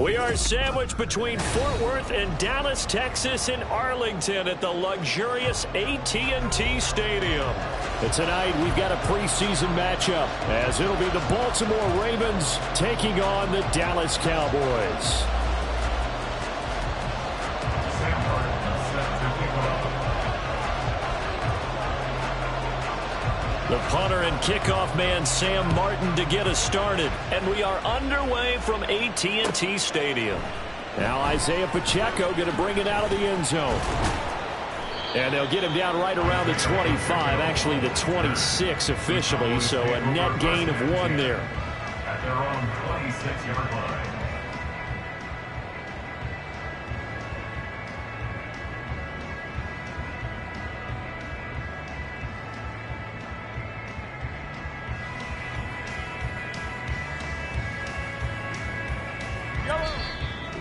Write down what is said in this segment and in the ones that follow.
We are sandwiched between Fort Worth and Dallas, Texas in Arlington at the luxurious AT&T Stadium. And tonight we've got a preseason matchup as it'll be the Baltimore Ravens taking on the Dallas Cowboys. The punter and kickoff man Sam Martin to get us started. And we are underway from AT&T Stadium. Now Isaiah Pacheco going to bring it out of the end zone. And they'll get him down right around the 25, actually the 26 officially, so a net gain of 1 there. At their own 26-yard line.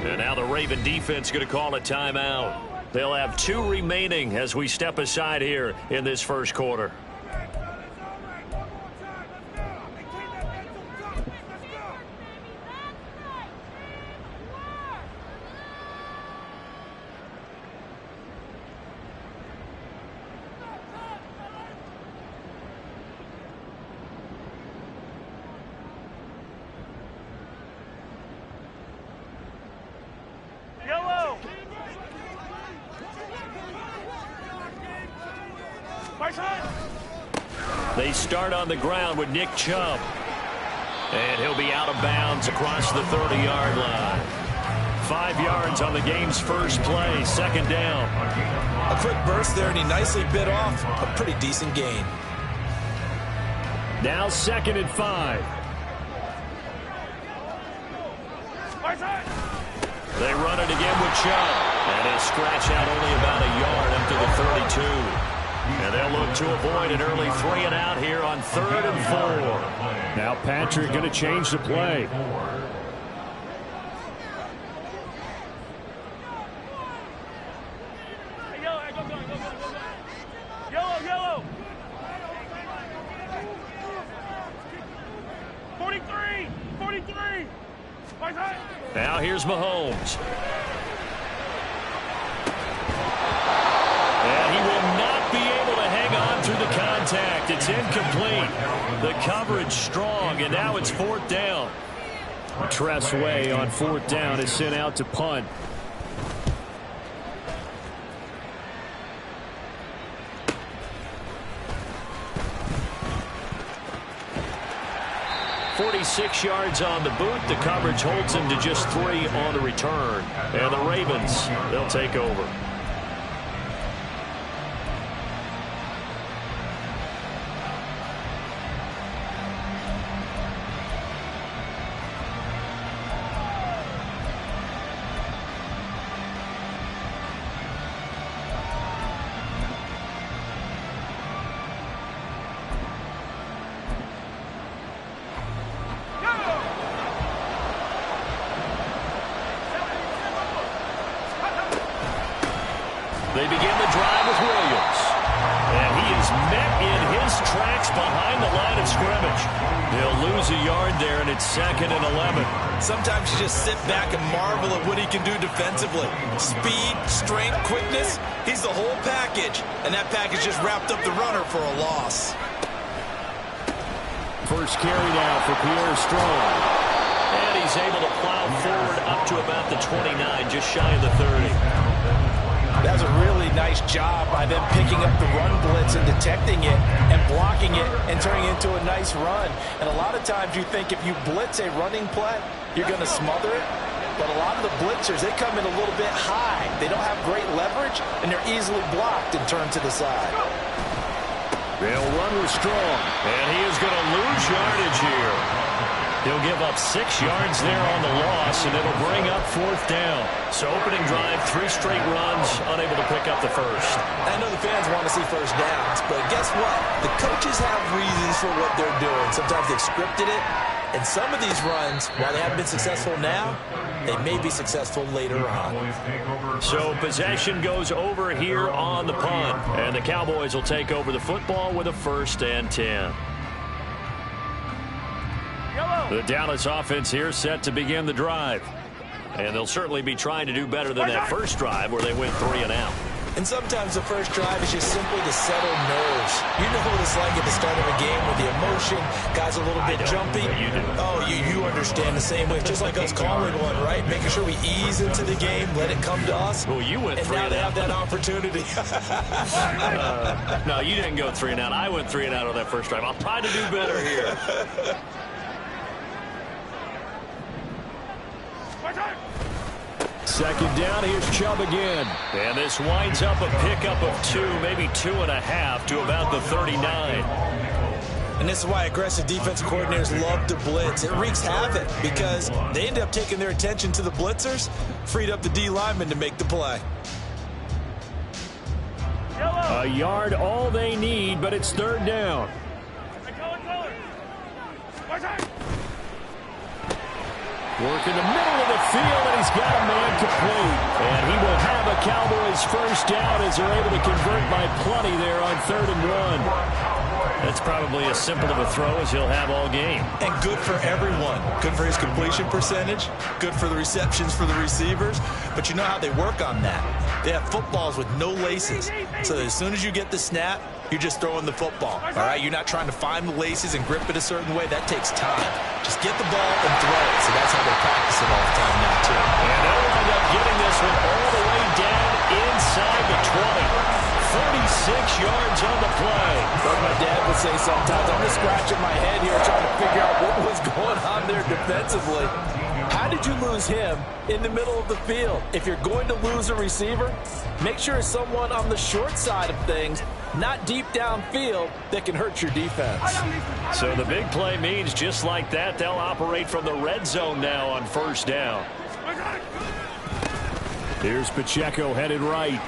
And now the Raven defense going to call a timeout. They'll have 2 remaining as we step aside here in this first quarter. They start on the ground with Nick Chubb. And he'll be out of bounds across the 30-yard line. 5 yards on the game's first play, second down. A quick burst there, and he nicely bit off a pretty decent gain. Now 2nd and 5. They run it again with Chubb. And he'll scratch out only about a yard up to the 32. And they'll look to avoid an early 3 and out here on 3rd and 4. Now Patrick going to change the play. Yellow. 43. Now here's Mahomes. And he will not be able to hang on through the contact. It's incomplete. The coverage strong, and now it's 4th down. Tress Way on 4th down is sent out to punt. "46 yards on the boot. The coverage holds him to just 3 on the return. And the Ravens, they'll take over. They begin the drive with Williams. And he is met in his tracks behind the line of scrimmage. He'll lose a yard there, and it's 2nd and 11. Sometimes you just sit back and marvel at what he can do defensively. Speed, strength, quickness, he's the whole package. And that package just wrapped up the runner for a loss. First carry now for Pierre Strong. And he's able to plow forward up to about the 29, just shy of the 30. That was a really nice job by them picking up the run blitz and detecting it and blocking it and turning it into a nice run. And a lot of times you think if you blitz a running play, you're going to smother it. But a lot of the blitzers, they come in a little bit high. They don't have great leverage, and they're easily blocked and turned to the side. They'll run with Strong, and he is going to lose yardage here. He'll give up 6 yards there on the loss, and it'll bring up 4th down. So opening drive, 3 straight runs, unable to pick up the first. I know the fans want to see first downs, but guess what? The coaches have reasons for what they're doing. Sometimes they've scripted it, and some of these runs, while they haven't been successful now, they may be successful later on. So possession goes over here on the punt, and the Cowboys will take over the football with a 1st and 10. The Dallas offense here set to begin the drive. And they'll certainly be trying to do better than that first drive where they went 3 and out. And sometimes the first drive is just simply to settle nerves. You know what it's like at the start of a game with the emotion, guys a little bit jumpy. You do. Oh, you understand the same way. Just like us calling one, right? Making sure we ease into the game, let it come to us. Well, you went 3 and now and they out. have that opportunity. No, you didn't go 3 and out. I went 3 and out on that first drive. I'll try to do better here. Second down, here's Chubb again. And this winds up a pickup of 2, maybe 2.5 to about the 39. And this is why aggressive defensive coordinators love to blitz. It wreaks havoc because they end up taking their attention to the blitzers, freed up the D lineman to make the play. A yard all they need, but it's third down. Working the middle of the field, and he's got a man complete. And he will have a Cowboys first down as they're able to convert by plenty there on 3rd and 1. That's probably as simple of a throw as he'll have all game. And good for everyone. Good for his completion percentage. Good for the receptions for the receivers. But you know how they work on that. They have footballs with no laces. So that as soon as you get the snap, you're just throwing the football. All right? You're not trying to find the laces and grip it a certain way. That takes time. Just get the ball and throw it. So that's how they practice it all the time now, too. And they'll end up getting this one all the way down inside the 20. 46 yards on the play. But my dad would say sometimes, I'm just scratching my head here trying to figure out what was going on there defensively. How did you lose him in the middle of the field? If you're going to lose a receiver, make sure it's someone on the short side of things, not deep downfield, that can hurt your defense. So the big play means just like that, they'll operate from the red zone now on first down. Here's Pacheco headed right.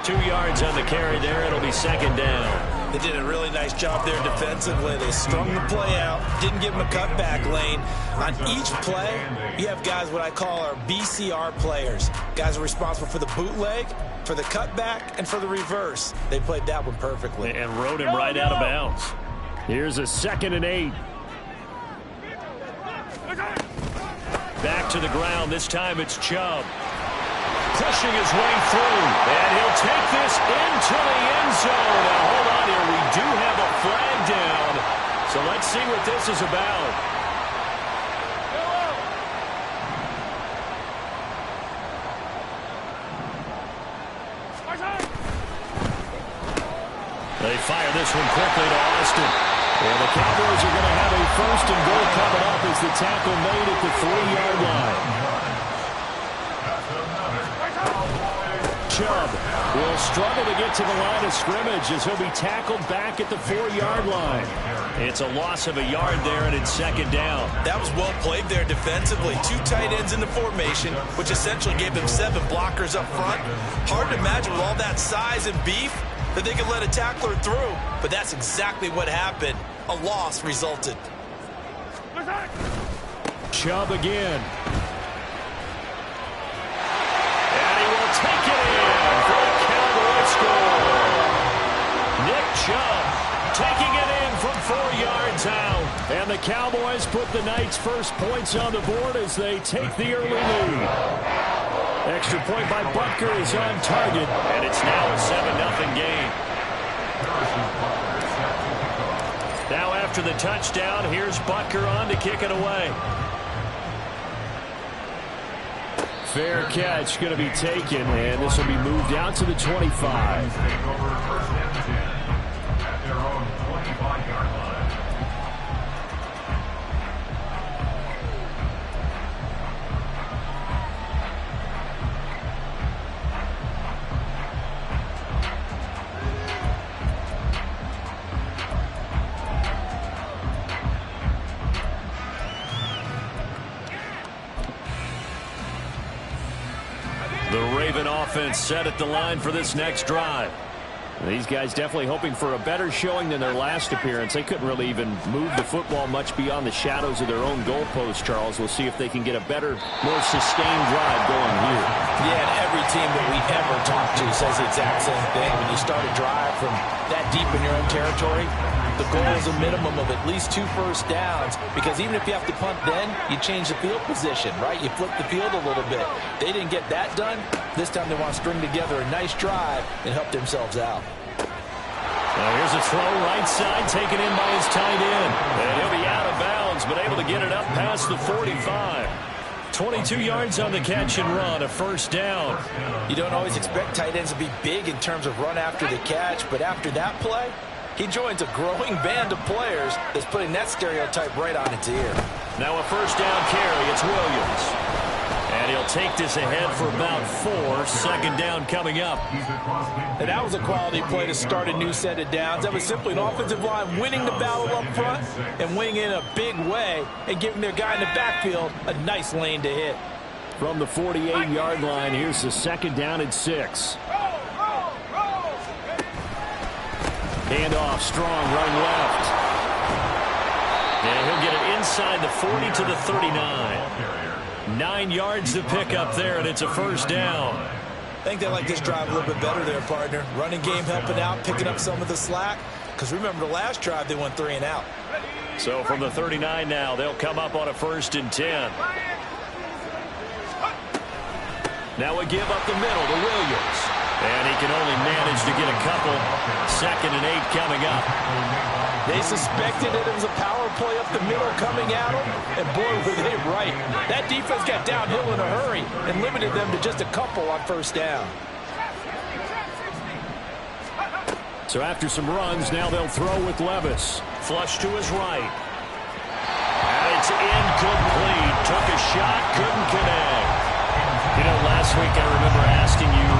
2 yards on the carry there. It'll be second down. They did a really nice job there defensively. They strung the play out, didn't give him a cutback lane. On each play, you have guys what I call our BCR players. Guys are responsible for the bootleg, for the cutback, and for the reverse. They played that one perfectly. And rode him right out of bounds. Here's a 2nd and 8. Back to the ground. This time it's Chubb. Pushing his way through. And he'll take this into the end zone. Now, hold on here. We do have a flag down. So let's see what this is about. They fire this one quickly to Austin. And the Cowboys are going to have a 1st and goal coming up as the tackle made at the 3-yard line. Chubb will struggle to get to the line of scrimmage as he'll be tackled back at the 4-yard line. It's a loss of a yard there, and it's second down. That was well played there defensively. 2 tight ends in the formation, which essentially gave them 7 blockers up front. Hard to imagine with all that size and beef that they could let a tackler through. But that's exactly what happened. A loss resulted. Chubb again. Take it in for a Cowboy score. Nick Chubb taking it in from 4 yards out. And the Cowboys put the night's first points on the board as they take the early lead. Extra point by Butker is on target. And it's now a 7-0 game. Now after the touchdown, here's Butker on to kick it away. Fair catch going to be taken, and this will be moved out to the 25. Take over 1st and 10 at their own 25-yard line. The Raven offense set at the line for this next drive. These guys definitely hoping for a better showing than their last appearance. They couldn't really even move the football much beyond the shadows of their own goalpost, Charles. We'll see if they can get a better, more sustained drive going here. Yeah, and every team that we ever talk to says the exact same thing. When you start a drive from that deep in your own territory, The goal is a minimum of at least 2 first downs, because even if you have to punt then, you change the field position, right? You flip the field a little bit. They didn't get that done. This time they want to string together a nice drive and help themselves out. Now here's a throw right side, taken in by his tight end. And he'll be out of bounds, but able to get it up past the 45. 22 yards on the catch and run, a first down. You don't always expect tight ends to be big in terms of run after the catch, but after that play, he joins a growing band of players that's putting that stereotype right on its ear. Now a first down carry, it's Williams. And he'll take this ahead for about 4. Second down coming up. And that was a quality play to start a new set of downs. That was simply an offensive line winning the battle up front and winning in a big way and giving their guy in the backfield a nice lane to hit. From the 48-yard line, here's the second down and 6. Handoff, strong, run left. And he'll get it inside the 40 to the 39. 9 yards to pick up there, and it's a first down. I think they like this drive a little bit better there, partner. Running game helping out, picking up some of the slack. Because remember, the last drive, they went 3 and out. So from the 39 now, they'll come up on a 1st and 10. Now a give up the middle to Williams. And he can only manage to get a couple. 2nd and 8 coming up. They suspected it was a power play up the middle coming at them, and boy, were they right. That defense got downhill in a hurry and limited them to just a couple on first down. So after some runs, now they'll throw with Levis. Flush to his right. And it's incomplete. Took a shot, couldn't connect. You know, last week I remember asking you,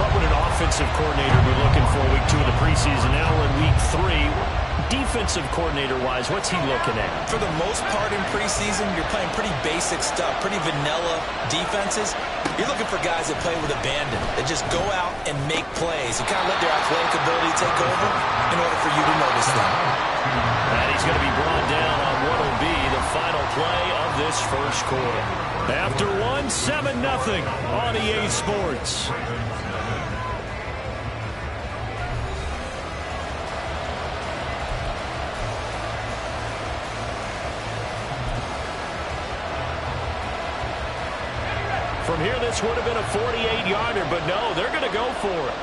what would an offensive coordinator be looking for week 2 of the preseason? Now we're in week 3. Defensive coordinator-wise, what's he looking at? For the most part in preseason, you're playing pretty basic stuff, pretty vanilla defenses. You're looking for guys that play with abandon, that just go out and make plays. You kind of let their athletic ability take over in order for you to notice them. And he's going to be brought down on what will be the final play of this first quarter. After 7-0 on EA Sports. From here, this would have been a 48-yarder, but no, they're going to go for it.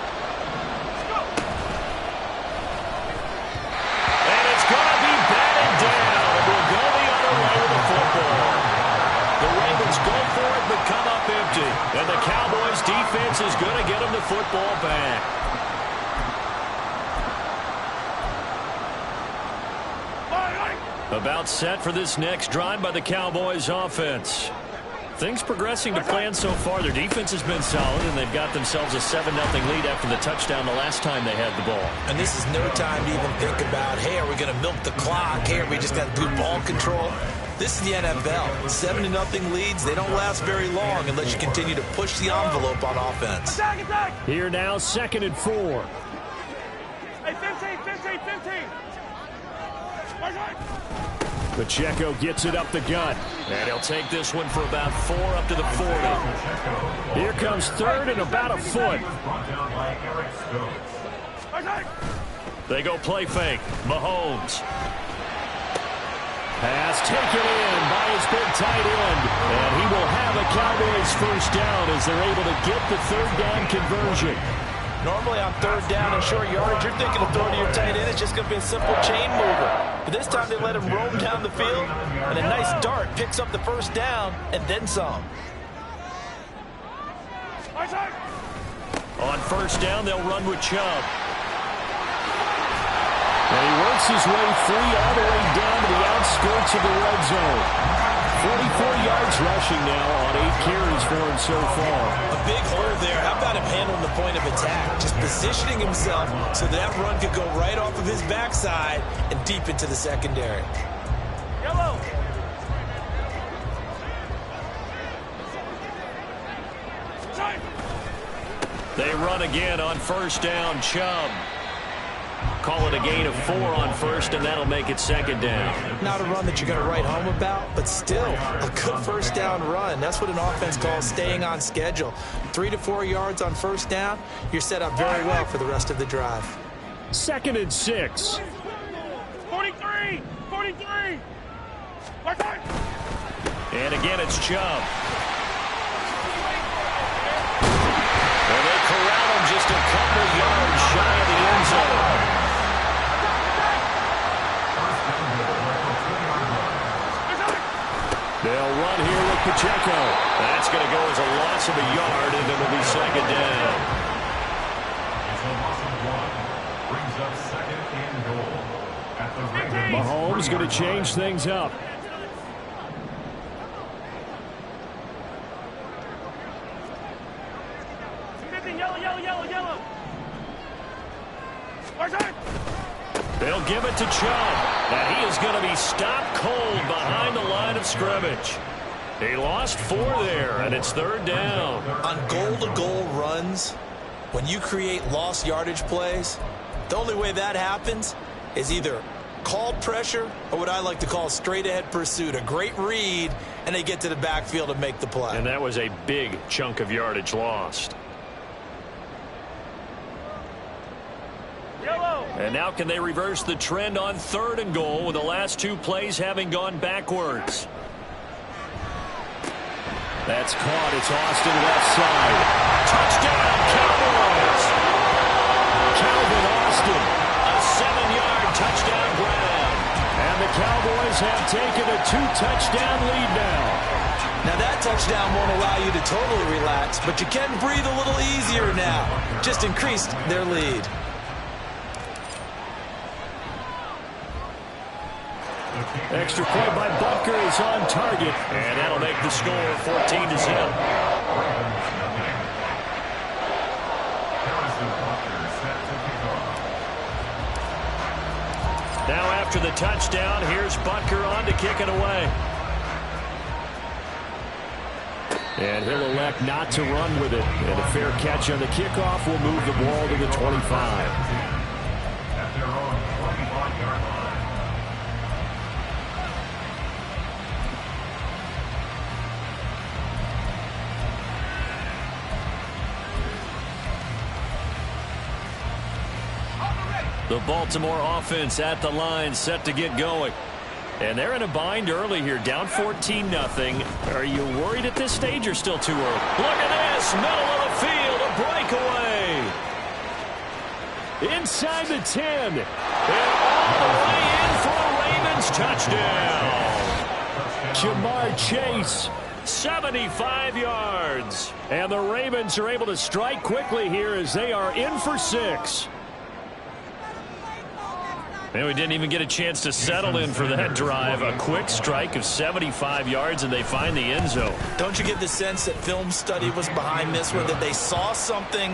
And it's going to be batted down, and we'll go the other way with the football. The Ravens go for it, but come up empty. And the Cowboys defense is going to get them the football back. About set for this next drive by the Cowboys offense. Things progressing to plan so far. Their defense has been solid, and they've got themselves a 7-0 lead after the touchdown the last time they had the ball. And this is no time to even think about, hey, are we going to milk the clock? Hey, are we just going to do ball control? This is the NFL. 7-0 leads, they don't last very long unless you continue to push the envelope on offense. Attack, attack! Here now, 2nd and 4. Hey, 15. Pacheco gets it up the gut. And he'll take this one for about 4 up to the 40. Here comes 3rd and about a foot. They go play fake. Mahomes. Pass taken in by his big tight end. And he will have a Cowboys first down as they're able to get the 3rd down conversion. Normally on 3rd down and short yardage, you're thinking of throwing to your tight end. It's just going to be a simple chain mover. But this time they let him roam down the field, and a nice dart picks up the first down and then some. On first down, they'll run with Chubb. And he works his way free all the way down to the outskirts of the red zone. 44 yards rushing now on 8 carries for him so far. A big hole there. How about him handling the point of attack? Just positioning himself so that run could go right off of his backside and deep into the secondary. Yellow. They run again on first down. Chubb. Call it a gain of 4 on first, and that'll make it 2nd down. Not a run that you're going to write home about, but still a good first down run. That's what an offense calls staying on schedule. 3 to 4 yards on first down, you're set up very well for the rest of the drive. 2nd and 6. 23. And again, it's Chubb. And they corral him just a couple yards shy of the end zone. They'll run here with Pacheco. That's going to go as a loss of a yard, and it'll be second down. It's a loss of 1. Brings up second and goal at the Ravens. Mahomes going to change things up. Yellow. They'll give it to Chubb. And he is going to be stopped cold behind the line of scrimmage. He lost 4 there, and it's third down. On goal-to-goal runs, when you create lost yardage plays, the only way that happens is either called pressure or what I like to call straight-ahead pursuit. A great read, and they get to the backfield and make the play. And that was a big chunk of yardage lost. And now can they reverse the trend on third and goal with the last 2 plays having gone backwards? That's caught. It's Austin left side. Touchdown, Cowboys! Calvin Austin, a 7-yard touchdown grab. And the Cowboys have taken a 2-touchdown lead now. Now that touchdown won't allow you to totally relax, but you can breathe a little easier now. Just increased their lead. Extra point by Butker is on target, and that'll make the score 14-0. Now after the touchdown, here's Butker on to kick it away. And he'll elect not to run with it. And a fair catch on the kickoff will move the ball to the 25. At their own 25-yard line. The Baltimore offense at the line, set to get going. And they're in a bind early here, down 14-0. Are you worried at this stage or still too early? Look at this, middle of the field, a breakaway. Inside the 10. And all the way in for a Ravens touchdown. Jamar Chase, 75 yards. And the Ravens are able to strike quickly here as they are in for 6. And we didn't even get a chance to settle in for that drive. A quick strike of 75 yards, and they find the end zone. Don't you get the sense that film study was behind this one, that they saw something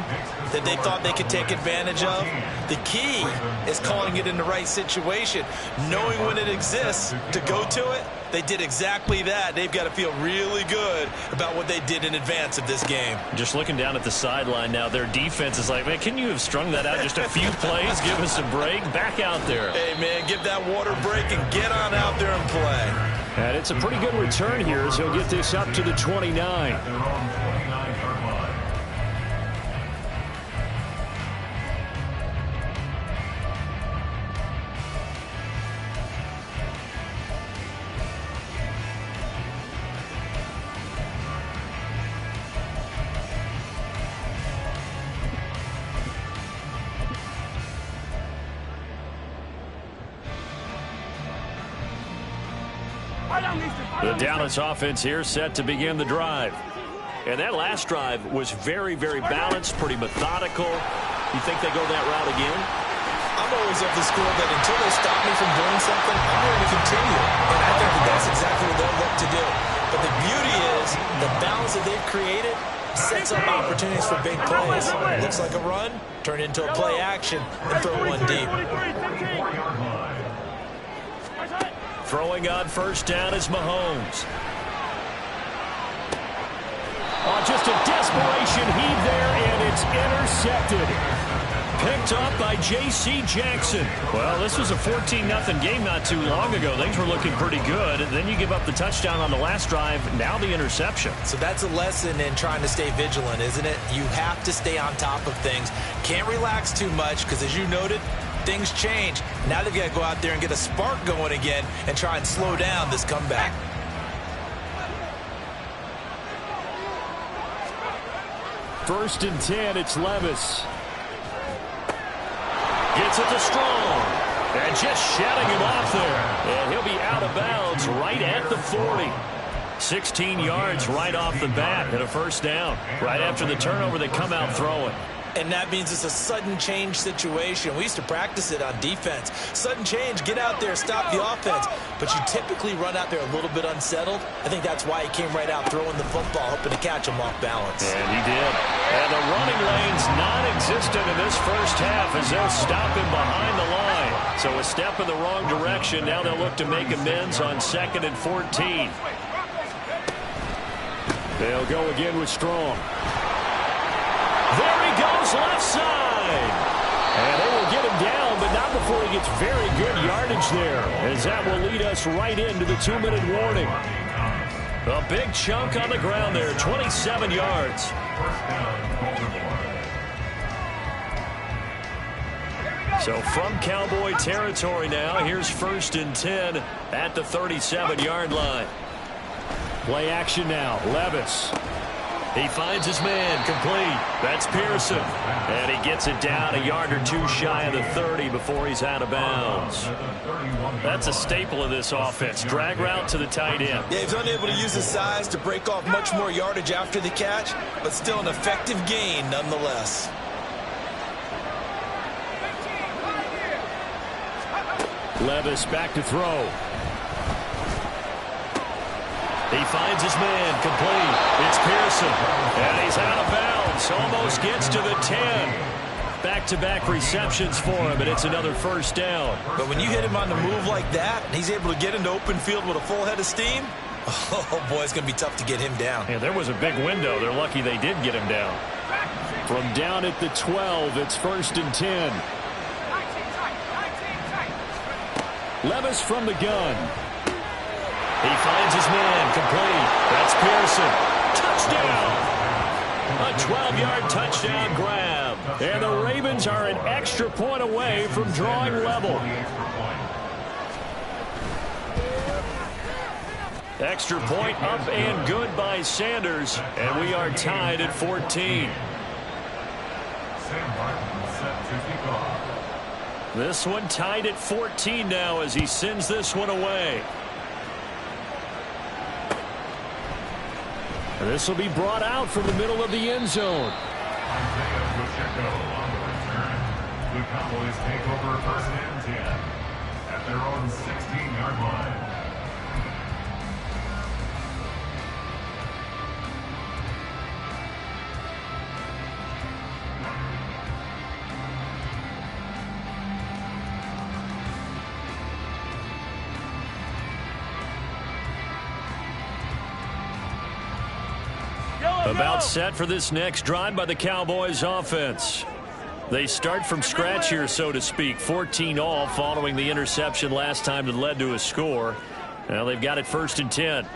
that they thought they could take advantage of? The key is calling it in the right situation, knowing when it exists to go to it. They did exactly that. They've got to feel really good about what they did in advance of this game. Just looking down at the sideline now, their defense is like, man, can you have strung that out just a few plays? Give us a break. Back out there. Hey, man, give that water break and get on out there and play. And it's a pretty good return here as he'll get this up to the 29. Their own 29-yard line. The Dallas offense here set to begin the drive. And that last drive was very, very balanced, pretty methodical. You think they go that route again? I'm always of the school that until they stop me from doing something, I'm going to continue. And I think that that's exactly what they'll look to do. But the beauty is the balance that they've created sets up opportunities for big plays. Looks like a run, turn into a play action, and throw one deep. Throwing on first down is Mahomes. Oh, just a desperation heave there, and it's intercepted. Picked up by J.C. Jackson. Well, this was a 14-0 game not too long ago. Things were looking pretty good. And then you give up the touchdown on the last drive, now the interception. So that's a lesson in trying to stay vigilant, isn't it? You have to stay on top of things. Can't relax too much because, as you noted, things change. Now they've got to go out there and get a spark going again and try and slow down this comeback. First and 10, it's Levis. Gets it to Strong. And just shutting him off there. And he'll be out of bounds right at the 40. 16 yards right off the bat and a first down. Right after the turnover, they come out throwing. And that means it's a sudden change situation. We used to practice it on defense. Sudden change, get out there, stop the offense. But you typically run out there a little bit unsettled. I think that's why he came right out throwing the football, hoping to catch him off balance. And he did. And the running lane's non-existent in this first half as they'll stop him behind the line. So a step in the wrong direction. Now they'll look to make amends on 2nd and 14. They'll go again with Strong. There he goes, left side. And they will get him down, but not before he gets very good yardage there, as that will lead us right into the 2-minute warning. A big chunk on the ground there, 27 yards. So from Cowboy territory now, here's 1st and 10 at the 37-yard line. Play action now, Levis. He finds his man, complete. That's Pearson. And he gets it down a yard or two shy of the 30 before he's out of bounds. That's a staple of this offense. Drag route to the tight end. Yeah, he's unable to use his size to break off much more yardage after the catch, but still an effective gain nonetheless. Levis back to throw. He finds his man, complete. It's Pearson, and he's out of bounds. Almost gets to the 10. Back-to-back receptions for him, and it's another first down. But when you hit him on the move like that, and he's able to get into open field with a full head of steam, oh, boy, it's going to be tough to get him down. Yeah, there was a big window. They're lucky they did get him down. From down at the 12, it's 1st and 10. Levis from the gun. He finds his man, complete. That's Pearson. Touchdown! A 12-yard touchdown grab. And the Ravens are an extra point away from drawing level. Extra point up and good by Sanders. And we are tied at 14. Sam Martin set to kick off. This one tied at 14 now as he sends this one away. And this will be brought out from the middle of the end zone. Isaiah Pacheco on the return. The Cowboys take over 1st and 10 at their own 16-yard line. About set for this next drive by the Cowboys offense. They start from scratch here, so to speak. 14 all following the interception last time that led to a score. Now they've got it 1st and 10.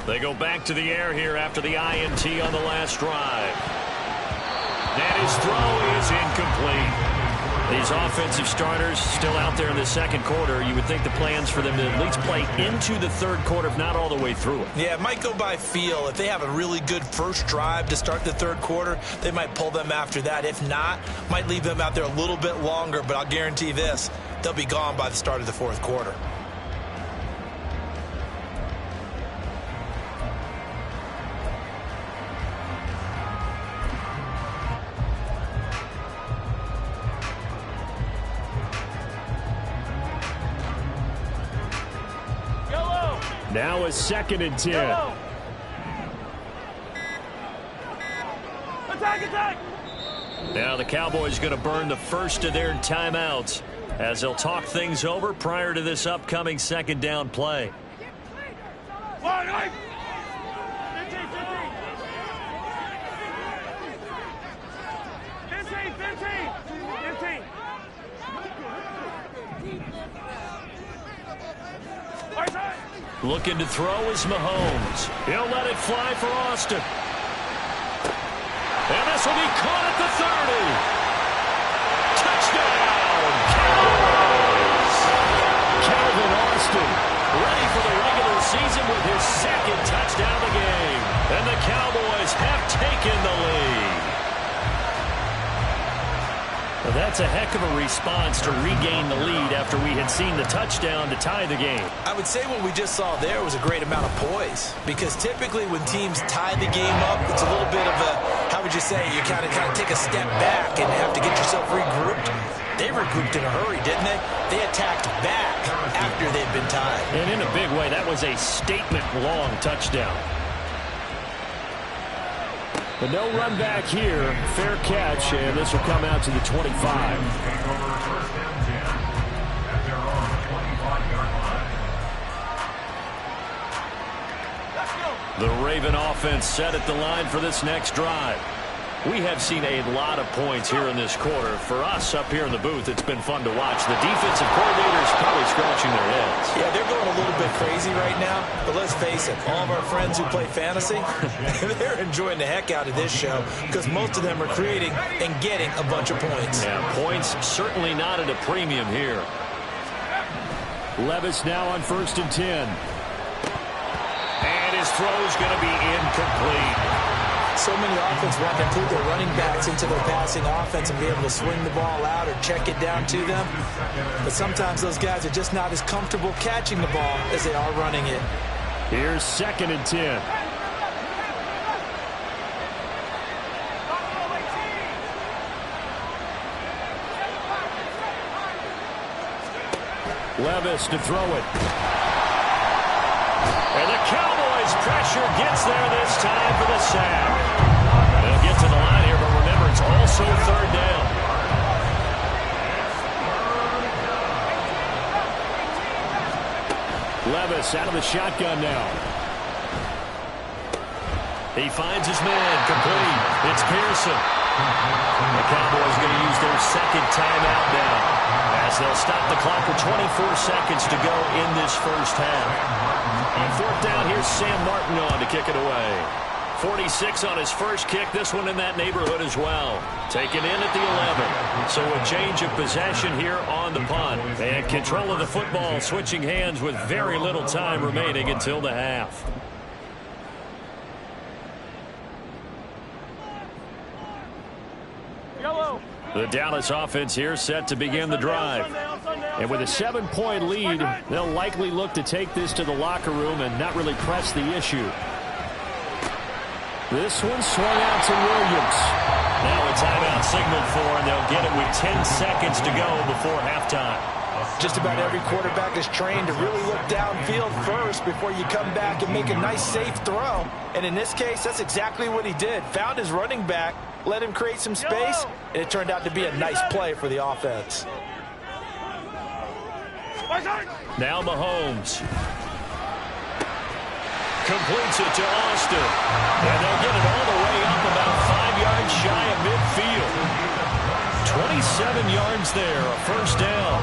They go back to the air here after the INT on the last drive. And his throw is incomplete. These offensive starters still out there in the second quarter. You would think the plans for them to at least play into the third quarter, if not all the way through it. Yeah, it might go by feel. If they have a really good first drive to start the third quarter, they might pull them after that. If not, might leave them out there a little bit longer, but I'll guarantee this, they'll be gone by the start of the fourth quarter. Now a 2nd and 10. Attack, attack! Now the Cowboys going to burn the first of their timeouts as they'll talk things over prior to this upcoming second down play. 15. Looking to throw is Mahomes. He'll let it fly for Austin. And this will be caught at the 30. Austin, ready for the regular season with his second touchdown of the game. And the Cowboys have taken the lead. Well, that's a heck of a response to regain the lead after we had seen the touchdown to tie the game. I would say what we just saw there was a great amount of poise, because typically when teams tie the game up, it's a little bit of a, how would you say, you kind of take a step back and have to get yourself regrouped. They regrouped in a hurry, didn't they? They attacked back after they'd been tied. And in a big way, that was a statement-long touchdown. But no run back here. Fair catch, and this will come out to the 25. The Raven offense set at the line for this next drive. We have seen a lot of points here in this quarter. For us up here in the booth, it's been fun to watch. The defensive coordinators probably scratching their heads. Yeah, they're going a little bit crazy right now. But let's face it, all of our friends who play fantasy, they're enjoying the heck out of this show, because most of them are creating and getting a bunch of points. Yeah, points certainly not at a premium here. Levis now on 1st and 10. And his throw's going to be incomplete. So many offenses want to include their running backs into their passing offense and be able to swing the ball out or check it down to them. But sometimes those guys are just not as comfortable catching the ball as they are running it. Here's 2nd and 10. Levis to throw it. And the Cowboys pressure gets there this time for the sack. They'll get to the line here, but remember, it's also 3rd down. Levis out of the shotgun now. He finds his man, complete. It's Pearson. The Cowboys going to use their 2nd timeout now, as they'll stop the clock with 24 seconds to go in this first half. On 4th down, here's Sam Martin on to kick it away. 46 on his first kick, this one in that neighborhood as well. Taken in at the 11. So a change of possession here on the punt. And control of the football switching hands with very little time remaining until the half. The Dallas offense here set to begin the drive. And with a 7-point lead, they'll likely look to take this to the locker room and not really press the issue. This one swung out to Williams. Now a timeout signaled for, and they'll get it with 10 seconds to go before halftime. Just about every quarterback is trained to really look downfield first before you come back and make a nice, safe throw. And in this case, that's exactly what he did. Found his running back, let him create some space, and it turned out to be a nice play for the offense. Now Mahomes. Completes it to Austin. And they'll get it all the way up about 5 yards shy of midfield. 27 yards there, a first down.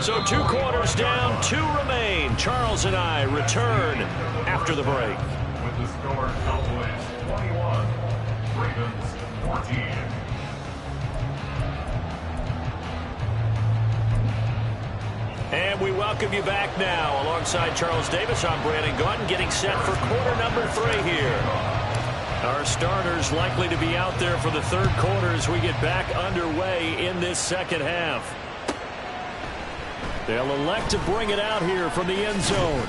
So 2 quarters down, 2 remain. Charles and I return after the break. With the score, Cowboys 21, Ravens 14. And we welcome you back now. Alongside Charles Davis, I'm Brandon Gaudin, getting set for quarter number 3 here. Our starters likely to be out there for the 3rd quarter as we get back underway in this second half. They'll elect to bring it out here from the end zone.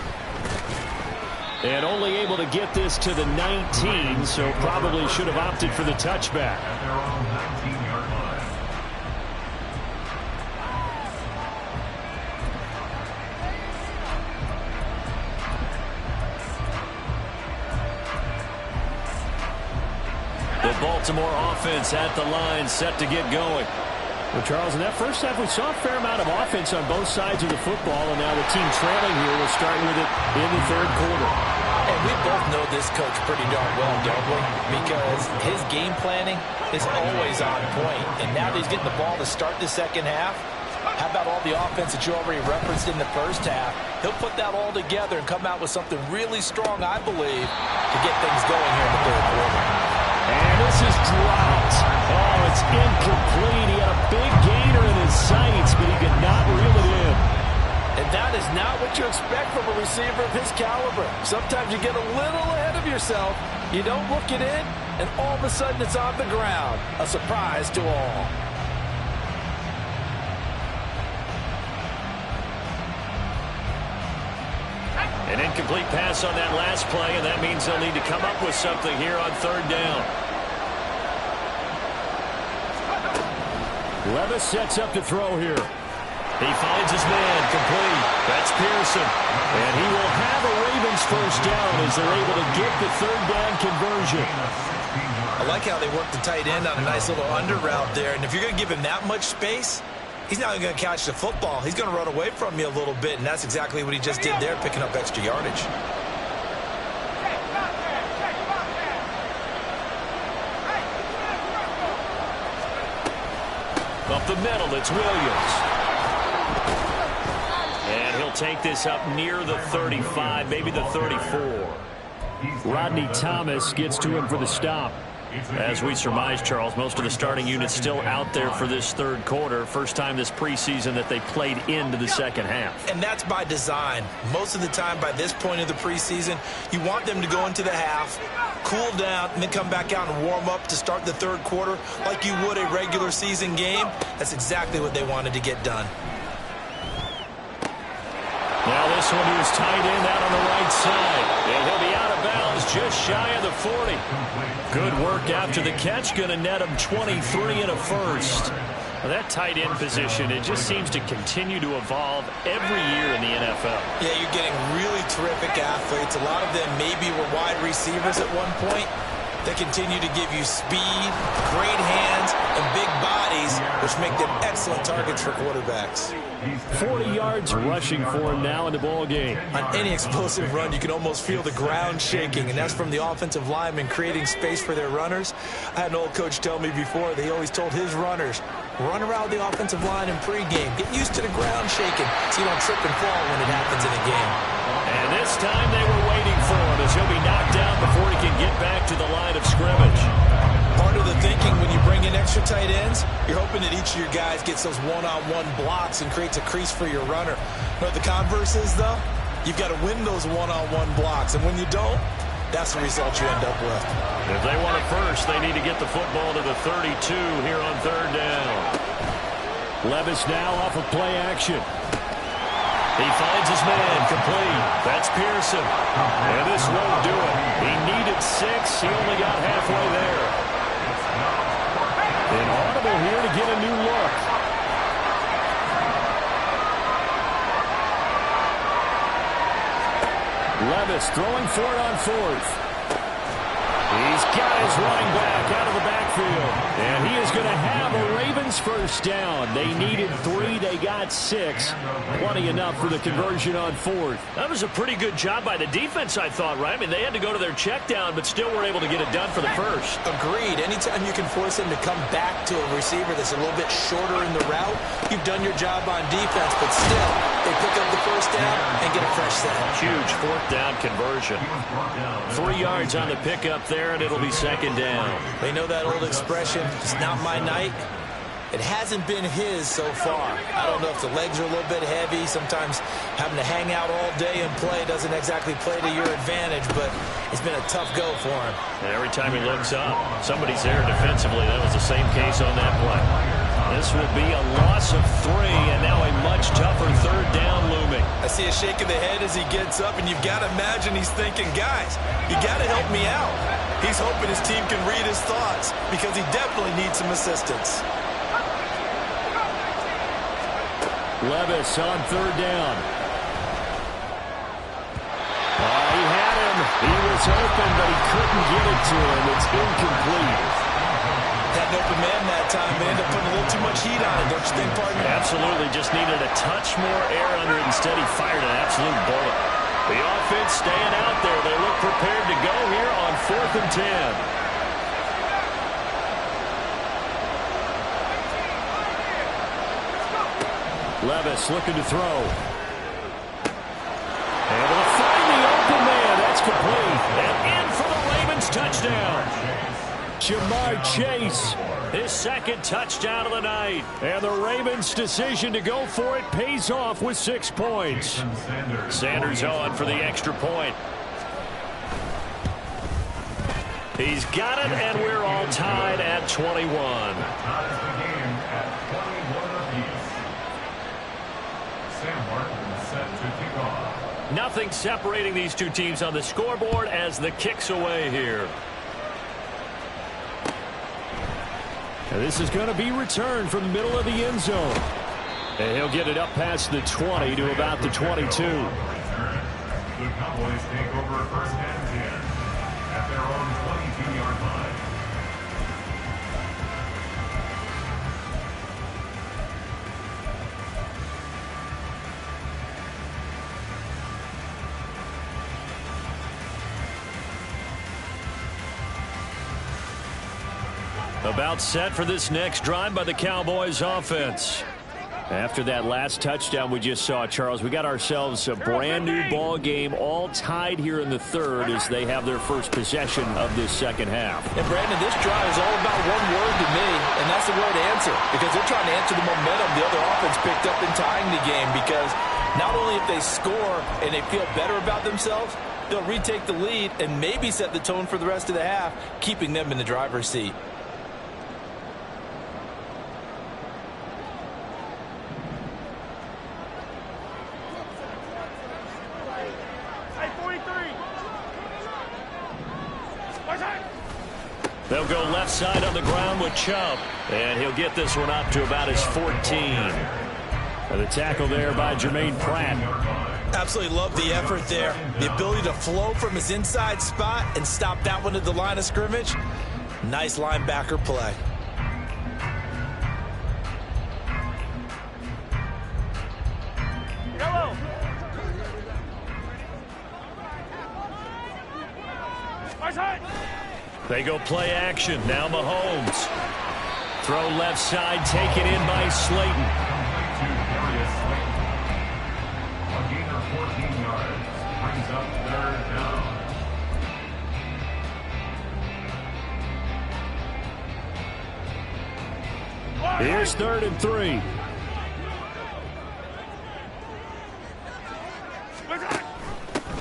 And only able to get this to the 19, so probably should have opted for the touchback. At their own 19-yard line. The Baltimore offense at the line, set to get going. Well, Charles, in that first half, we saw a fair amount of offense on both sides of the football, and now the team trailing here will start with it in the 3rd quarter. And we both know this coach pretty darn well, don't we? Because his game planning is always on point. And now that he's getting the ball to start the second half, how about all the offense that you already referenced in the first half? He'll put that all together and come out with something really strong, I believe, to get things going here in the 3rd quarter. And this is dropped. Oh, it's incomplete. He had a big gainer in his sights, but he could not reel it in. And that is not what you expect from a receiver of his caliber. Sometimes you get a little ahead of yourself. You don't look it in, and all of a sudden it's on the ground. A surprise to all. An incomplete pass on that last play, and that means they'll need to come up with something here on third down. Levis sets up to throw here. He finds his man, complete. That's Pearson. And he will have a Ravens first down as they're able to get the third down conversion. I like how they work the tight end on a nice little under route there. And if you're going to give him that much space, he's not going to catch the football. He's going to run away from you a little bit, and that's exactly what he just did there, picking up extra yardage. Up the middle, it's Williams. And he'll take this up near the 35, maybe the 34. Rodney Thomas gets to him for the stop. As we surmise, Charles, most of the starting units still out there for this third quarter. First time this preseason that they played into the second half. And that's by design. Most of the time by this point of the preseason, you want them to go into the half, cool down, and then come back out and warm up to start the third quarter like you would a regular season game. That's exactly what they wanted to get done. Now this one is tight end out on the right side. And he'll be out of bounds just shy of the 40. Good work after the catch. Going to net him 23 and a first. Well, that tight end position, it just seems to continue to evolve every year in the NFL. Yeah, you're getting really terrific athletes. A lot of them maybe were wide receivers at one point. They continue to give you speed, great hands, and big bodies, which make them excellent targets for quarterbacks. 40 yards rushing for him now in the ball game. On any explosive run, you can almost feel the ground shaking, and that's from the offensive linemen creating space for their runners. I had an old coach tell me before, he always told his runners, run around the offensive line in pregame. Get used to the ground shaking so you don't trip and fall when it happens in a game. And this time they were waiting for him as he'll be knocked down before he can get back to the line of scrimmage. Part of the thinking when you bring in extra tight ends, you're hoping that each of your guys gets those one-on-one blocks and creates a crease for your runner. But the converse is, though, you've got to win those one-on-one blocks. And when you don't, that's the result you end up with. If they want it first, they need to get the football to the 32 here on third down. Levis now off of play action. He finds his man, complete. That's Pearson. And this won't do it. He needed 6. He only got halfway there. An audible here to get a new look. Levis throwing for it on fourth. He's got his running back out of the backfield. And he is going to have a Ravens first down. They needed 3. They got 6. Plenty enough for the conversion on fourth. That was a pretty good job by the defense, I thought, right? I mean, they had to go to their check down, but still were able to get it done for the first. Agreed. Anytime you can force them to come back to a receiver that's a little bit shorter in the route, you've done your job on defense, but still, they pick up the first down and get a fresh set. Huge fourth down conversion. 3 yards on the pickup there, and it'll be second down. They know that old expression, it's not my night. It hasn't been his so far. I don't know if the legs are a little bit heavy. Sometimes having to hang out all day and play doesn't exactly play to your advantage, but it's been a tough go for him. And every time he looks up, somebody's there defensively. That was the same case on that play. This will be a loss of 3, and now a much tougher third down looming. I see a shake of the head as he gets up, and you've got to imagine he's thinking, guys, you got to help me out. He's hoping his team can read his thoughts because he definitely needs some assistance. Levis on third down. He had him. He was open, but he couldn't get it to him. It's incomplete. Had an open man that time, but ended up putting a little too much heat on it, don't you think, partner? Absolutely. Just needed a touch more air under it. Instead, he fired an absolute bullet. The offense staying out there. They look prepared to go here on 4th and 10. Levis looking to throw. Able to find the open man. That's complete. And in for the Ravens touchdown. Jamar Chase, his second touchdown of the night. And the Ravens' decision to go for it pays off with 6 points. Sanders on for the extra point. He's got it, and we're all tied at 21. Ties the game at 21 apiece. Sam Martin set to kick off. Nothing separating these two teams on the scoreboard as the kick's away here. And this is going to be returned from the middle of the end zone. And he'll get it up past the 20 to about the 22. The Cowboys take over first and 10 at their own 22-yard line. About set for this next drive by the Cowboys offense. After that last touchdown we just saw, Charles, we got ourselves a brand new ball game, all tied here in the third as they have their first possession of this second half. And Brandon, this drive is all about one word to me, and that's the word answer, because they're trying to answer the momentum the other offense picked up in tying the game, because not only if they score and they feel better about themselves, they'll retake the lead and maybe set the tone for the rest of the half, keeping them in the driver's seat. They'll go left side on the ground with Chubb. And he'll get this one up to about his 14. And the tackle there by Jermaine Pratt. Absolutely love the effort there. The ability to flow from his inside spot and stop that one at the line of scrimmage. Nice linebacker play. Yellow. Right side. They go play action. Now Mahomes. Throw left side, taken in by Slayton. A gain of 14 yards brings up third down. Here's 3rd and 3.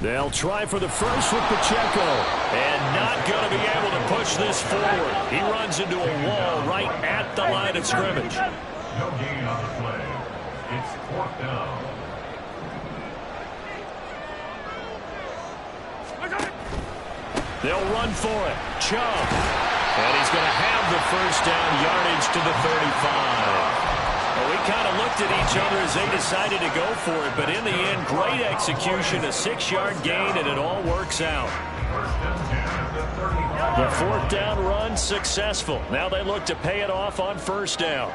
They'll try for the first with Pacheco. And not going to be able to push this forward. He runs into a wall right at the line of scrimmage. No gain on the play. It's 4th down. They'll run for it. Chubb. And he's going to have the first down, yardage to the 35. Well, we kind of looked at each other as they decided to go for it, but in the end, great execution, a 6-yard gain, and it all works out. The 4th down run successful. Now they look to pay it off on 1st down.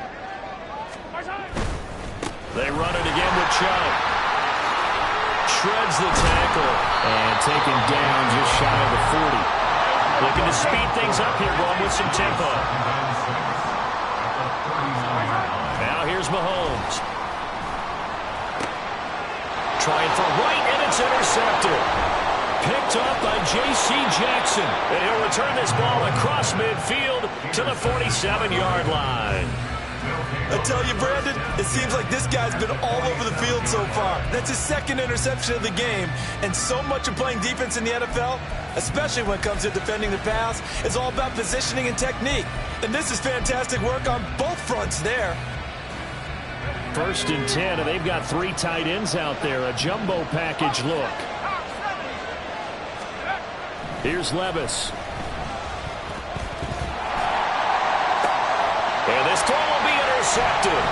They run it again with Chubb. Shreds the tackle and taken down just shy of the 40. Looking to speed things up here, going with some tempo. Now here's Mahomes. Trying for right, and it's intercepted. Picked up by J.C. Jackson. And he'll return this ball across midfield to the 47-yard line. I tell you, Brandon, it seems like this guy's been all over the field so far. That's his 2nd interception of the game. And so much of playing defense in the NFL, especially when it comes to defending the pass, is all about positioning and technique. And this is fantastic work on both fronts there. 1st and 10, and they've got 3 tight ends out there. A jumbo package look. Here's Levis. And this throw will be intercepted.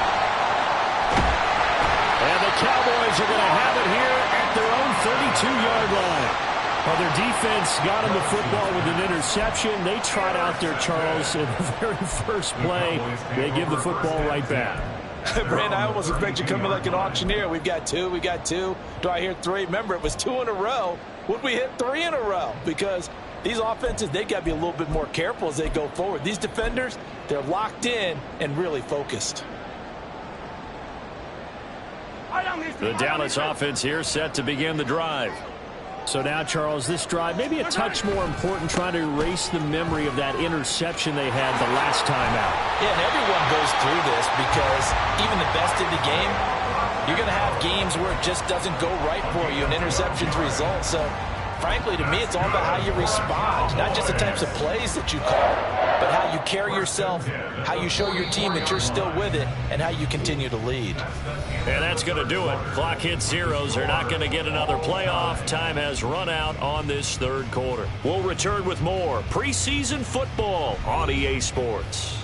And the Cowboys are going to have it here at their own 32-yard line. Well, their defense got them the football with an interception. They trot out there, Charles, in the very first play. They give the football right back. Brandon, I almost expect you coming like an auctioneer. We've got 2, we got 2. Do I hear 3? Remember, it was 2 in a row. Would we hit 3 in a row? Because these offenses, they got to be a little bit more careful as they go forward. These defenders, they're locked in and really focused. The Dallas offense here set to begin the drive. So now, Charles, this drive maybe a touch more important, trying to erase the memory of that interception they had the last time out. Yeah, and everyone goes through this because even the best in the game, you're going to have games where it just doesn't go right for you and interceptions result. So, frankly, to me, it's all about how you respond, not just the types of plays that you call, but how you carry yourself, how you show your team that you're still with it, and how you continue to lead. And that's going to do it. Clock hits zeros. They're not going to get another playoff. Time has run out on this third quarter. We'll return with more preseason football on EA Sports.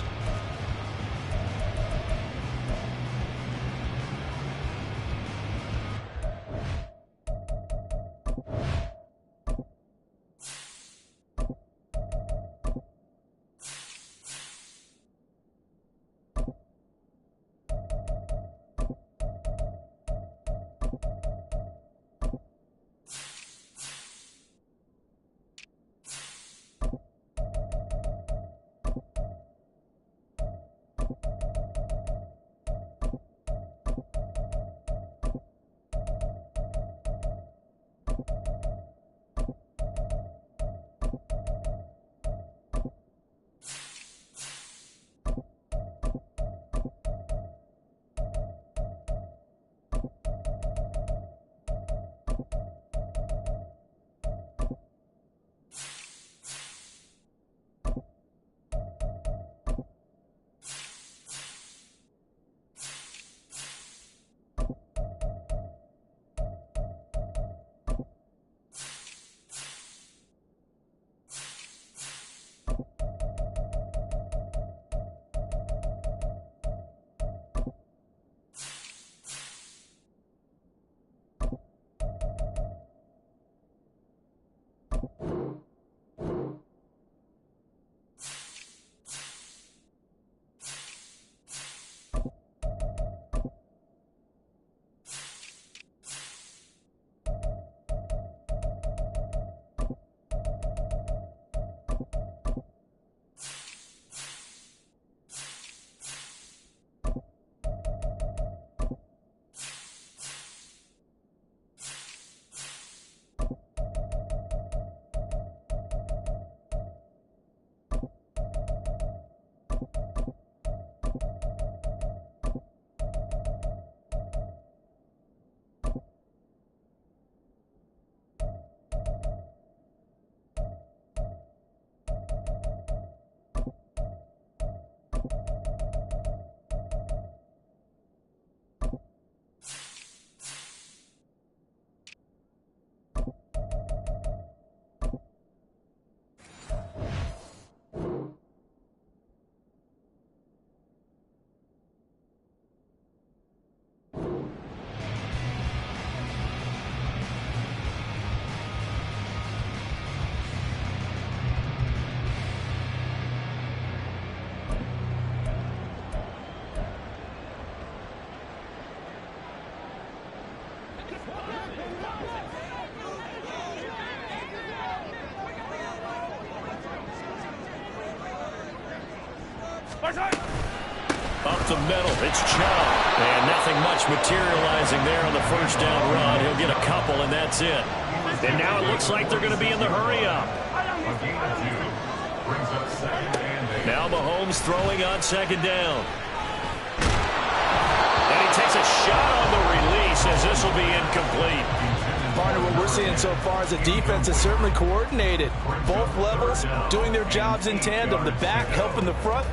Up the middle, it's Chubb. And nothing much materializing there on the first down run. He'll get a couple, and that's it. And now it looks like they're going to be in the hurry-up. Now Mahomes throwing on second down. And he takes a shot on the release as this will be incomplete. Partner, what we're seeing so far is the defense is certainly coordinated. Both levels doing their jobs in tandem. The back helping the front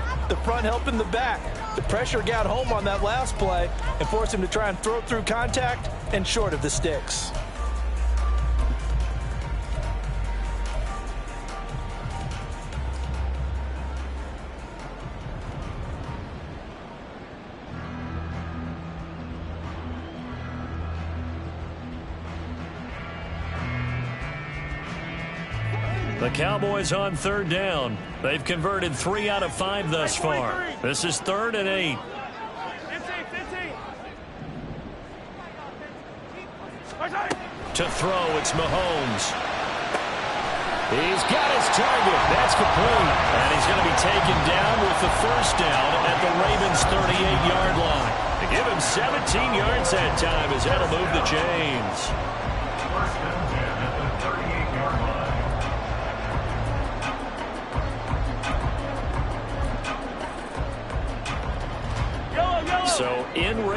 helping the back. The pressure got home on that last play and forced him to try and throw through contact and short of the sticks. The Cowboys on third down. They've converted 3 out of 5 thus far. This is 3rd and 8. To throw, it's Mahomes. He's got his target. That's complete. And he's going to be taken down with the first down at the Ravens' 38-yard line. To give him 17 yards that time as that'll move the chains.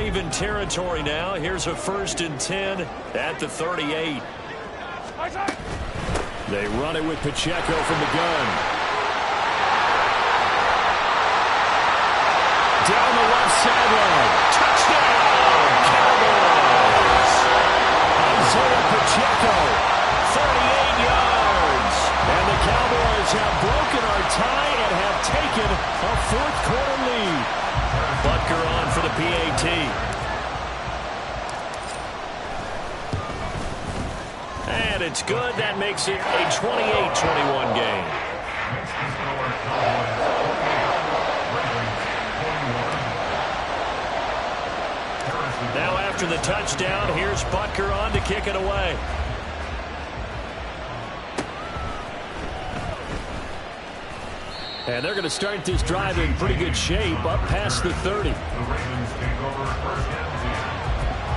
Raven territory now. Here's a 1st and 10 at the 38. They run it with Pacheco from the gun. Down the left sideline. Touchdown, Cowboys. Isaiah Pacheco, 38 yards. And the Cowboys have broken our tie and have taken a 4th-quarter lead. Butker on for the PAT. And it's good. That makes it a 28-21 game. Now after the touchdown, here's Butker on to kick it away. And they're going to start this drive in pretty good shape, up past the 30. The Ravens take over 1st and 10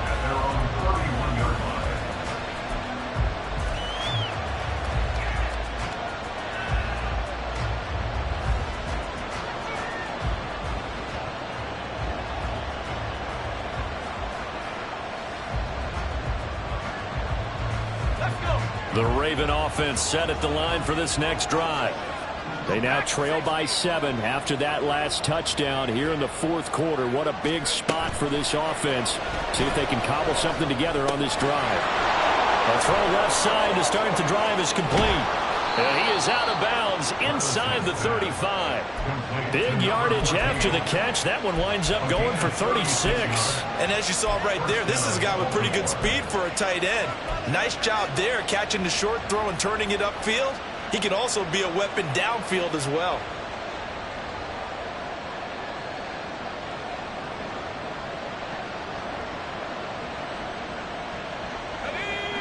at their own 31-yard line. The Raven offense set at the line for this next drive. They now trail by 7 after that last touchdown here in the 4th quarter. What a big spot for this offense. See if they can cobble something together on this drive. A throw left side to start the drive is complete. And he is out of bounds inside the 35. Big yardage after the catch. That one winds up going for 36. And as you saw right there, this is a guy with pretty good speed for a tight end. Nice job there catching the short throw and turning it upfield. He can also be a weapon downfield as well.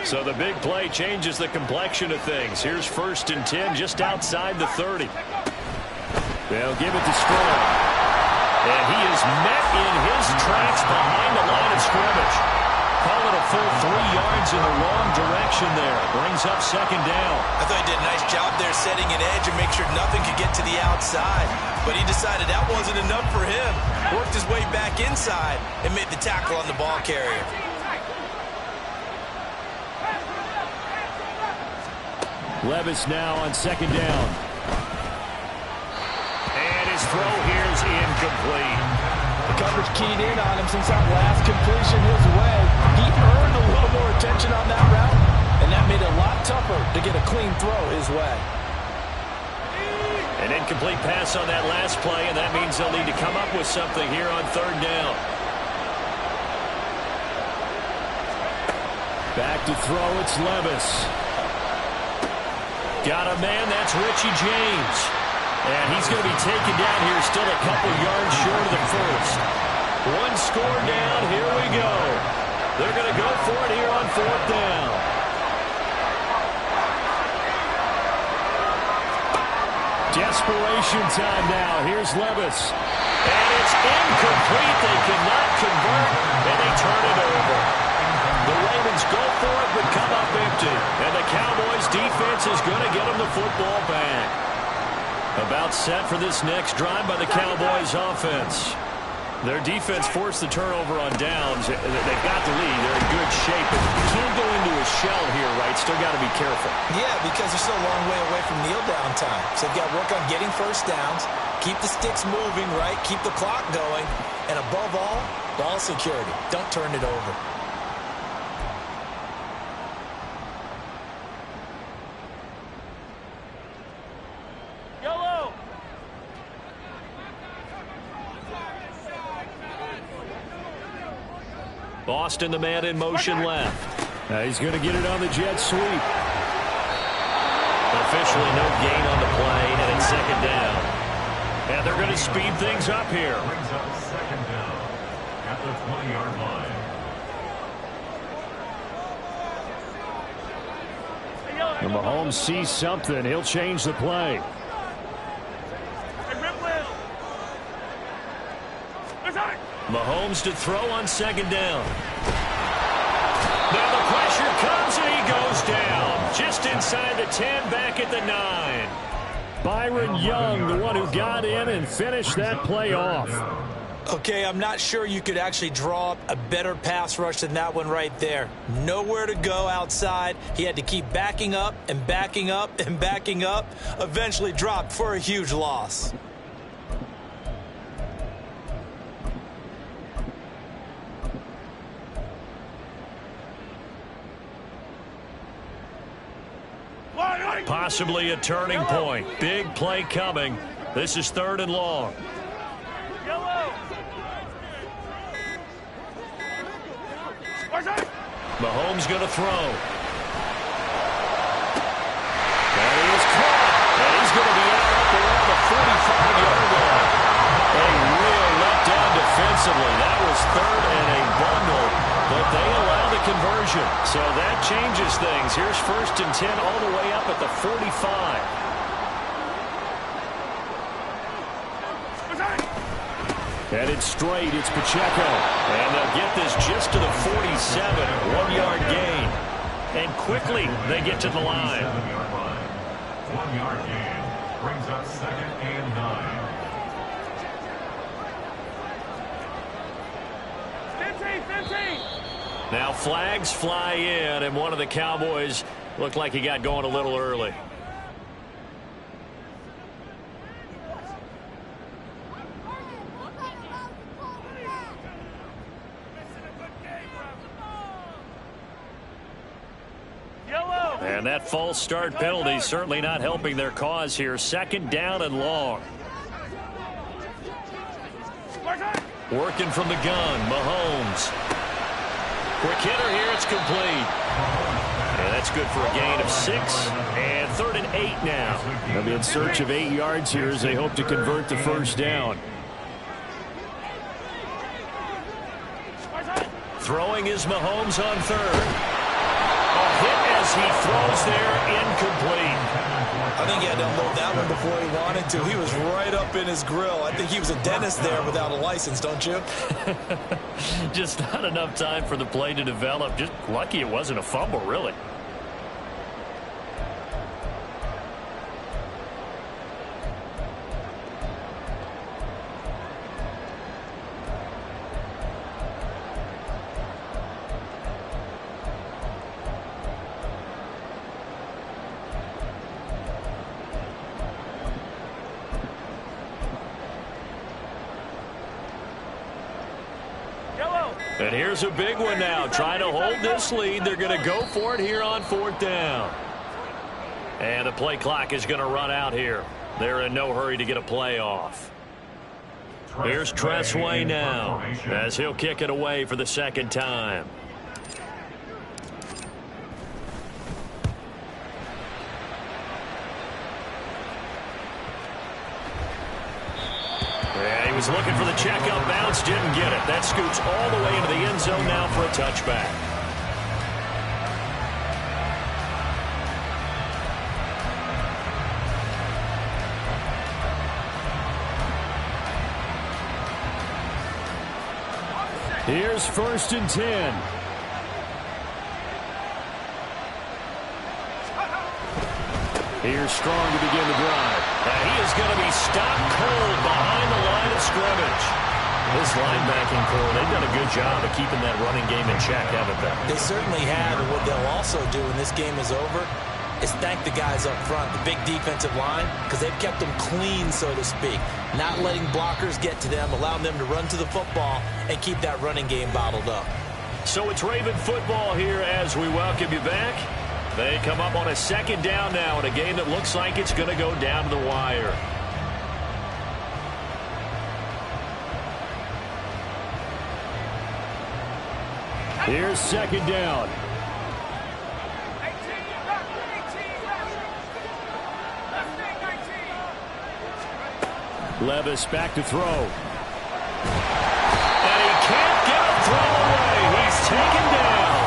So the big play changes the complexion of things. Here's 1st and 10 just outside the 30. They'll give it to Strong. And he is met in his tracks behind the line of scrimmage. Call it a full 3 yards in the wrong direction there. Brings up 2nd down. I thought he did a nice job there setting an edge and make sure nothing could get to the outside. But he decided that wasn't enough for him. Worked his way back inside and made the tackle on the ball carrier. Levis now on 2nd down. And his throw here is incomplete. The coverage keyed in on him since that last completion his way. He earned a little more attention on that route, and that made it a lot tougher to get a clean throw his way. An incomplete pass on that last play, and that means they'll need to come up with something here on 3rd down. Back to throw, it's Levis. Got a man, that's Richie James. And he's going to be taken down here, still a couple yards short of the 1st. 1 score down, here we go. They're going to go for it here on 4th down. Desperation time now. Here's Levis. And it's incomplete. They cannot convert, and they turn it over. The Ravens go for it, but come up empty. And the Cowboys defense is going to get them the football back. About set for this next drive by the Cowboys offense. Their defense forced the turnover on downs. They've got the lead. They're in good shape. But you can't go into a shell here, right? Still got to be careful. Yeah, because they're still a long way away from kneel down time. So they've got to work on getting 1st downs, keep the sticks moving, right? Keep the clock going. And above all, ball security. Don't turn it over. Boston, the man in motion left. He's going to get it on the jet sweep. Officially no gain on the play, and it's 2nd down. And they're going to speed things up here. Brings up 2nd down at the 20-yard line. And Mahomes sees something. He'll change the play. Mahomes to throw on 2nd down. Now the pressure comes and he goes down. Just inside the 10, back at the 9. Byron Young, the one who got in and finished that play off. Okay, I'm not sure you could actually draw up a better pass rush than that one right there. Nowhere to go outside. He had to keep backing up and backing up and backing up. Eventually dropped for a huge loss. Possibly a turning point. Big play coming. This is 3rd and long. Mahomes going to throw. And he is caught. And he's going to be out up around the 45-yard line. A real letdown defensively. That was 3rd and a bundle, but they allow the conversion. So that changes things. Here's 1st and 10 all the way up at the 45. Headed straight, it's Pacheco. And they'll get this just to the 47. 1-yard gain. And quickly, they get to the line. 1-yard gain brings up 2nd and 9. Now flags fly in, and one of the Cowboys looked like he got going a little early. And that false start penalty certainly not helping their cause here. 2nd down and long. Working from the gun, Mahomes. Quick hitter here, it's complete. And that's good for a gain of 6. And 3rd and 8 now. They'll be in search of 8 yards here as they hope to convert the 1st down. Throwing is Mahomes on 3rd. A hit as he throws there, incomplete. I think he had to unload that one before he wanted to. He was right up in his grill. I think he was a dentist there without a license, don't you? Just not enough time for the play to develop. Just lucky it wasn't a fumble, really. And here's a big one now. Trying to hold this lead. They're going to go for it here on 4th down. And the play clock is going to run out here. They're in no hurry to get a play off. Here's Tressway now as he'll kick it away for the 2nd time. Yeah, he was looking for the checkout bounce, didn't get it. That scoots all the way into the end zone now for a touchback. Here's 1st and 10. Here's Strong to begin the drive. And he is going to be stopped cold behind the line of scrimmage. This linebacking core, they've done a good job of keeping that running game in check, haven't they? They certainly have, and what they'll also do when this game is over is thank the guys up front, the big defensive line, because they've kept them clean, so to speak. Not letting blockers get to them, allowing them to run to the football and keep that running game bottled up. So it's Raven football here as we welcome you back. They come up on a 2nd down now in a game that looks like it's going to go down to the wire. Here's 2nd down. Levis back to throw. And he can't get a throw away. He's taken down.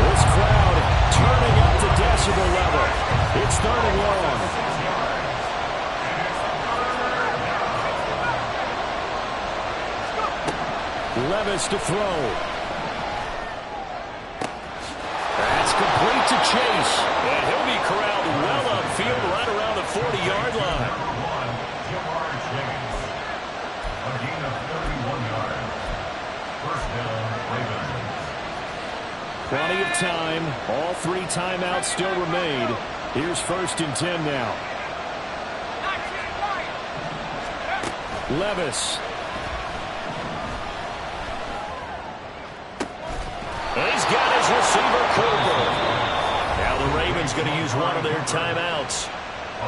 This crowd turning up the decibel level. It's 3rd and long. Levis to throw. That's complete to Chase. And he'll be corralled well upfield right around the 40-yard line. A gain of 31. First down, Ravens. Plenty of time. All 3 timeouts still remain. Here's 1st and 10 now. Levis. He's got his receiver, Cooper. Now the Ravens going to use one of their timeouts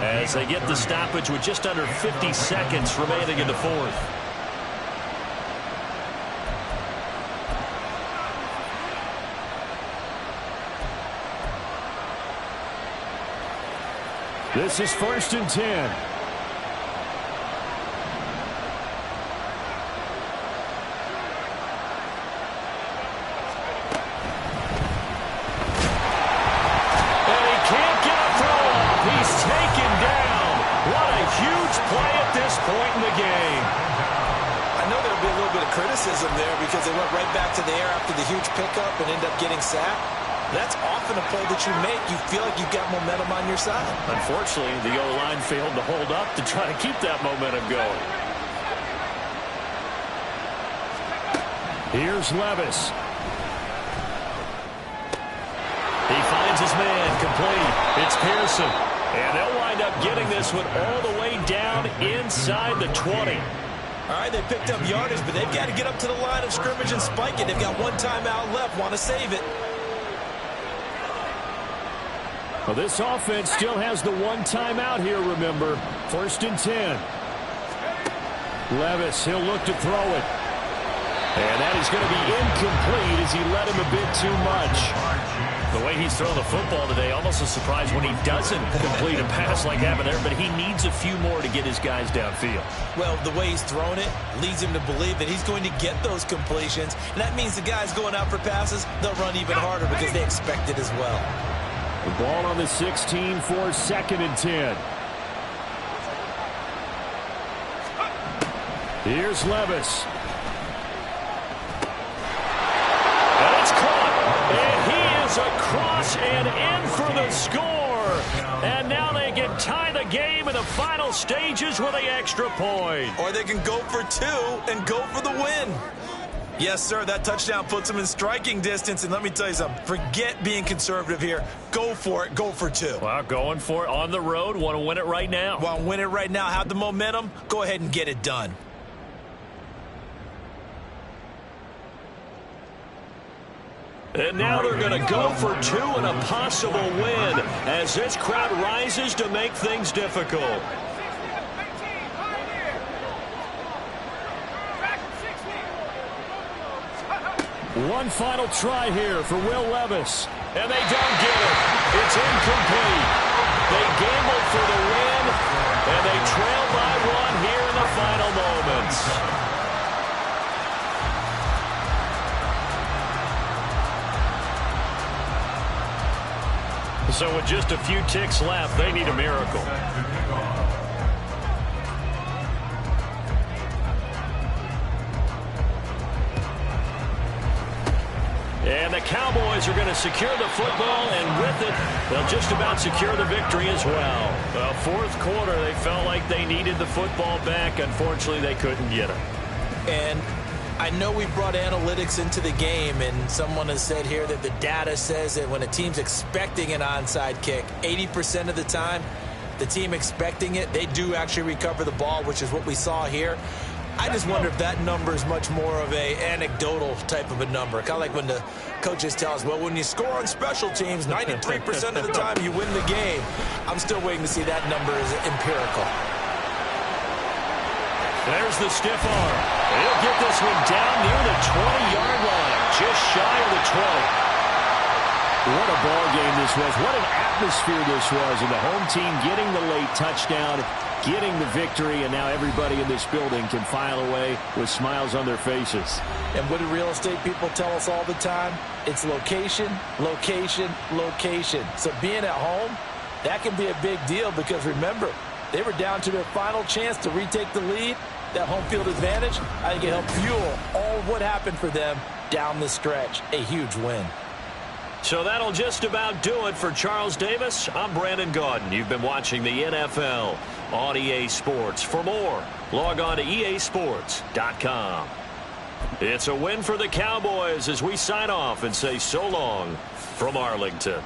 as they get the stoppage with just under 50 seconds remaining in the 4th. This is 1st and 10. Criticism there because they went right back to the air after the huge pickup and ended up getting sacked. That's often a play that you make. You feel like you've got momentum on your side. Unfortunately, the O-line failed to hold up to try to keep that momentum going. Here's Levis. He finds his man complete. It's Pearson. And they'll wind up getting this one all the way down inside the 20. All right, they picked up yardage, but they've got to get up to the line of scrimmage and spike it. They've got 1 timeout left, want to save it. Well, this offense still has the 1 timeout here, remember. 1st and 10. Levis, he'll look to throw it. And that is going to be incomplete as he led him a bit too much. The way he's thrown the football today, almost a surprise when he doesn't complete a pass like that there, but he needs a few more to get his guys downfield. Well, the way he's thrown it leads him to believe that he's going to get those completions, and that means the guys going out for passes, they'll run even harder because they expect it as well. The ball on the 16 for 2nd and 10. Here's Levis. And it's caught. And he is across and in for the score. And now they can tie the game in the final stages with the extra point. Or they can go for 2 and go for the win. Yes, sir, that touchdown puts them in striking distance. And let me tell you something, forget being conservative here. Go for it. Go for 2. Well, going for it on the road. Want to win it right now. Want to win it right now. Have the momentum. Go ahead and get it done. And now they're going to go for 2 and a possible win as this crowd rises to make things difficult. One final try here for Will Levis. And they don't get it. It's incomplete. They gambled for the win, and they trail by 1 here in the final moments. So with just a few ticks left, they need a miracle. And the Cowboys are going to secure the football, and with it, they'll just about secure the victory as well. Well, 4th quarter, they felt like they needed the football back. Unfortunately, they couldn't get it. And I know we brought analytics into the game, and someone has said here that the data says that when a team's expecting an onside kick, 80% of the time, the team expecting it, they do actually recover the ball, which is what we saw here. I just wonder if that number is much more of a anecdotal type of a number. Kind of like when the coaches tell us, well, when you score on special teams, 93% of the time you win the game. I'm still waiting to see that number is empirical. There's the stiff arm. He'll get this one down near the 20-yard line, just shy of the 20. What a ball game this was. What an atmosphere this was. And the home team getting the late touchdown, getting the victory, and now everybody in this building can file away with smiles on their faces. And what do real estate people tell us all the time? It's location, location, location. So being at home, that can be a big deal because, remember, they were down to their final chance to retake the lead. That home field advantage, I think it helped fuel all of what happened for them down the stretch. A huge win. So that'll just about do it for Charles Davis. I'm Brandon Gaudin. You've been watching the NFL on EA Sports. For more, log on to easports.com. It's a win for the Cowboys as we sign off and say so long from Arlington.